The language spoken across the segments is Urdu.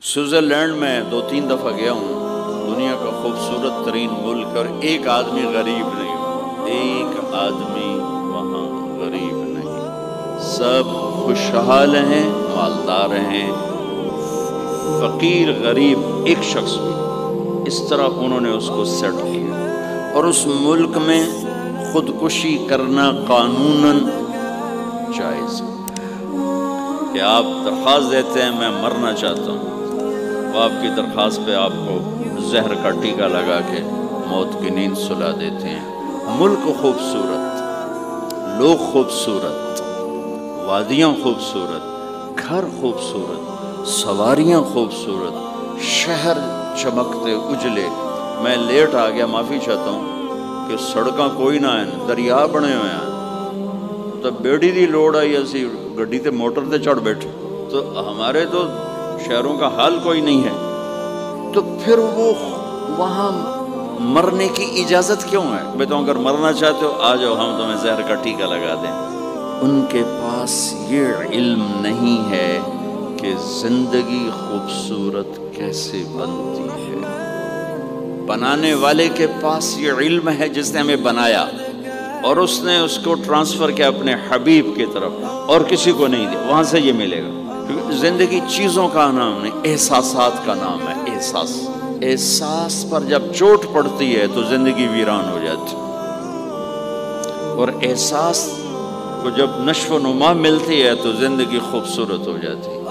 سوئٹزرلینڈ میں 2-3 دفعہ گیا ہوں، دنیا کا خوبصورت ترین ملک، اور ایک آدمی غریب نہیں ہو، ایک آدمی وہاں غریب نہیں، سب خوشحال ہیں، مالدار ہیں، فقیر غریب ایک شخص بھی، اس طرح انہوں نے اس کو سیٹ کیا۔ اور اس ملک میں خودکشی کرنا قانوناً جائز ہے کہ آپ درخواست دیتے ہیں میں مرنا چاہتا ہوں، وہ آپ کی درخواست پہ آپ کو زہر کا ٹیکہ لگا کے موت کی نیند سلا دیتے ہیں۔ ملک خوبصورت، لوگ خوبصورت، وادیاں خوبصورت، گھر خوبصورت، سواریاں خوبصورت، شہر چمکتے اجلے۔ میں لیٹ آ گیا، معافی چاہتا ہوں کہ سڑکاں کوئی نہ ہیں، دریا بنے ہوئے ہیں، تو بیڑی دی لوڑ آئی، اسی گڈی تے موٹر تے چڑھ بیٹھے، تو ہمارے تو شہروں کا حال کوئی نہیں ہے، تو پھر وہ وہاں مرنے کی اجازت کیوں ہے؟ میں تو اگر مرنا چاہتے ہو آ جاؤ، ہم تمہیں زہر کا ٹیکہ لگا دیں۔ ان کے پاس یہ علم نہیں ہے کہ زندگی خوبصورت کیسے بنتی ہے۔ بنانے والے کے پاس یہ علم ہے جس نے ہمیں بنایا، اور اس نے اس کو ٹرانسفر کیا اپنے حبیب کی طرف، اور کسی کو نہیں دیا، وہاں سے یہ ملے گا۔ زندگی چیزوں کا نام نہیں، احساسات کا نام ہے۔ احساس پر جب چوٹ پڑتی ہے تو زندگی ویران ہو جاتی، اور احساس کو جب نشو و نما ملتی ہے تو زندگی خوبصورت ہو جاتی ہے۔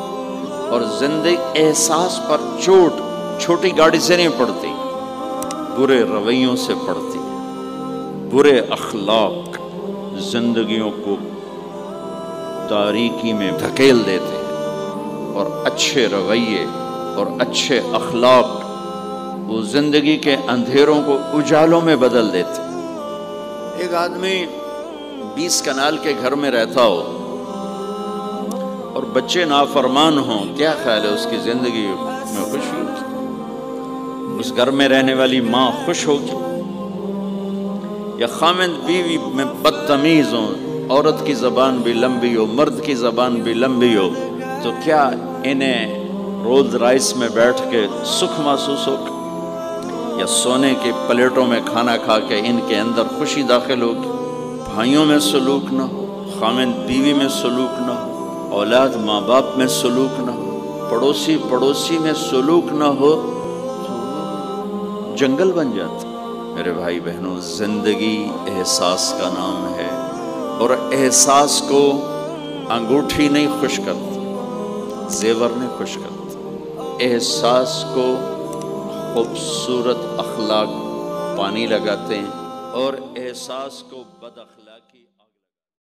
اور زندگی احساس پر چوٹ چھوٹی گاڑی سے نہیں پڑتی، برے رویوں سے پڑتی ہے۔ برے اخلاق زندگیوں کو تاریکی میں دھکیل دیتے ہیں، اور اچھے رویے اور اچھے اخلاق وہ زندگی کے اندھیروں کو اجالوں میں بدل دیتے ہیں۔ ایک آدمی 20 کنال کے گھر میں رہتا ہو اور بچے نافرمان ہوں، کیا خیال ہے اس کی زندگی میں خوشی ہوگی؟ اس گھر میں رہنے والی ماں خوش ہوگی؟ یا خامند بیوی میں بدتمیز ہوں، عورت کی زبان بھی لمبی ہو، مرد کی زبان بھی لمبی ہو، تو کیا انہیں رولز رائس میں بیٹھ کے سکھ محسوس ہوگا؟ یا سونے کی پلیٹوں میں کھانا کھا کے ان کے اندر خوشی داخل ہوگی؟ بھائیوں میں سلوک نہ ہو، خامند بیوی میں سلوک نہ ہو، اولاد ماں باپ میں سلوک نہ ہو، پڑوسی میں سلوک نہ ہو، جنگل بن جاتا۔ میرے بھائی بہنوں، زندگی احساس کا نام ہے، اور احساس کو انگوٹھی نہیں خوش کرتی، زیور نہیں خوش کرتی، احساس کو خوبصورت اخلاق پانی لگاتے ہیں، اور احساس کو بد اخلاقی